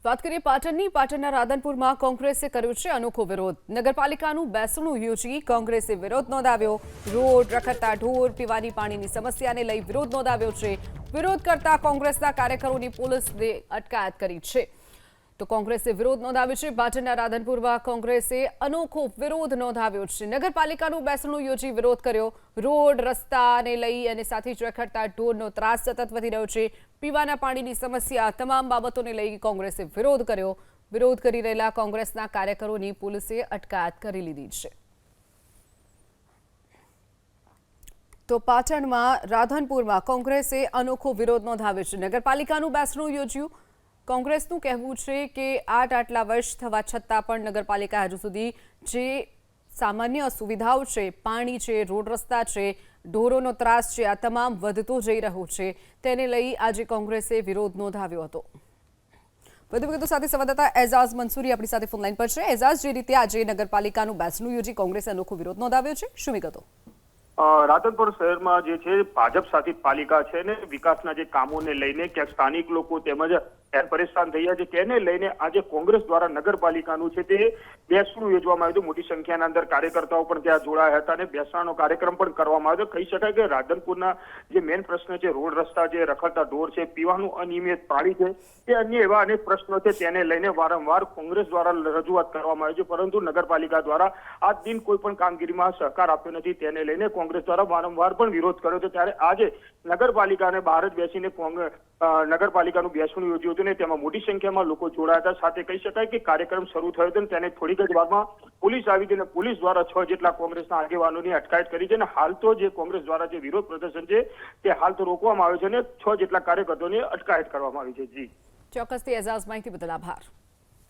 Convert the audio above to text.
વાત કરીએ પાટણની પાટણના રાધનપુરમાં કોંગ્રેસે કર્યો છે અનોખો વિરોધ નગરપાલિકાનું બેસણું યોજી કોંગ્રેસે વિરોધ નોંધાવ્યો રોડ રખડતા ઢોર પીવાની પાણીની સમસ્યાને લઈ વિરોધ નોંધાવ્યો છે વિરોધ કરતા કોંગ્રેસના કાર્યકરોની પોલીસે અટકાયત કરી છે તો કોંગ્રેસે વિરોધ નોંધાવ્યો છે પાટણના રાધનપુરમાં કોંગ્રેસે અનોખો વિરોધ નોંધાવ્યો છે નગરપાલિકાનું બેસણું યોજી વિરોધ કર્યો રોડ રસ્તાને લઈ અને સાથે જ રખડતા ઢોરનો ત્રાસ સતત વધી રહ્યો છે પીવાના પાણીની સમસ્યા તમામ બાબતોને લઈ કોંગ્રેસે વિરોધ કર્યો વિરોધ કરી રહેલા કોંગ્રેસના કાર્યકરોની પોલીસે અટકાયત કરી લીધી છે તો પાટણમાં રાધનપુરમાં કોંગ્રેસે અનોખો વિરોધ નોંધાવ્યો છે નગરપાલિકાનું બેસણું યોજ્યું કોંગ્રેસનું કહેવું છે કે આટલા વર્ષ થવા છતાં પણ નગરપાલિકા હજુ સુધી જે સામાન્ય સુવિધાઓ છે પાણી છે રોડ રસ્તા છે ઢોરોનો ત્રાસ છે આ તમામ વધતો જઈ રહ્યો છે તેને લઈ આજે કોંગ્રેસે વિરોધ નોંધાવ્યો હતો વધુ વિગતો સાથે સંવાદદાતા એઝાઝ મંસૂરી આપણી સાથે ફોનલાઈન પર છે એઝાઝ જે રીતે આજે નગરપાલિકાનું બેસણું યોજી કોંગ્રેસે અનોખો વિરોધ નોંધાવ્યો છે શું વિગતો રાધનપુર શહેરમાં જે છે ભાજપ શાસિત પાલિકા છે ને વિકાસના જે કામોને લઈને ક્યાંક સ્થાનિક લોકો તેમજ પરેશાન થયા છે તેને લઈને આજે કોંગ્રેસ દ્વારા નગરપાલિકાનું છે તે બેસણું યોજવામાં આવ્યું મોટી સંખ્યાના અંદર કાર્યકર્તાઓ પણ ત્યાં જોડાયા હતા અને બેસણાનો કાર્યક્રમ પણ કરવામાં આવ્યો કહી શકાય કે રાધનપુરના જે મેઇન પ્રશ્ન છે રોડ રસ્તા છે રખડતા ઢોર છે પીવાનું અનિયમિત પાણી છે તે અન્ય એવા અનેક પ્રશ્નો છે તેને લઈને વારંવાર કોંગ્રેસ દ્વારા રજૂઆત કરવામાં આવી છે પરંતુ નગરપાલિકા દ્વારા આજ દિન કોઈ પણ કામગીરીમાં સહકાર આપ્યો નથી તેને લઈને કોંગ્રેસ દ્વારા વારંવાર પણ વિરોધ કર્યો છે ત્યારે આજે નગરપાલિકાને બહાર જ બેસીને નગરપાલિકાનું બેસણું યોજ્યું હતું ને તેમાં મોટી સંખ્યામાં લોકો જોડાયા હતા સાથે કહી શકાય કે કાર્યક્રમ શરૂ થયો હતો તેને થોડીક જ વારમાં પોલીસ આવી હતી અને પોલીસ દ્વારા 6 જેટલા કોંગ્રેસના આગેવાનોની અટકાયત કરી છે અને હાલ તો જે કોંગ્રેસ દ્વારા જે વિરોધ પ્રદર્શન છે તે હાલ તો રોકવામાં આવ્યું છે અને 6 જેટલા કાર્યકર્તાઓની અટકાયત કરવામાં આવી છે જી ચોક્કસથી એઝાઝ માહિતી બદલ આભાર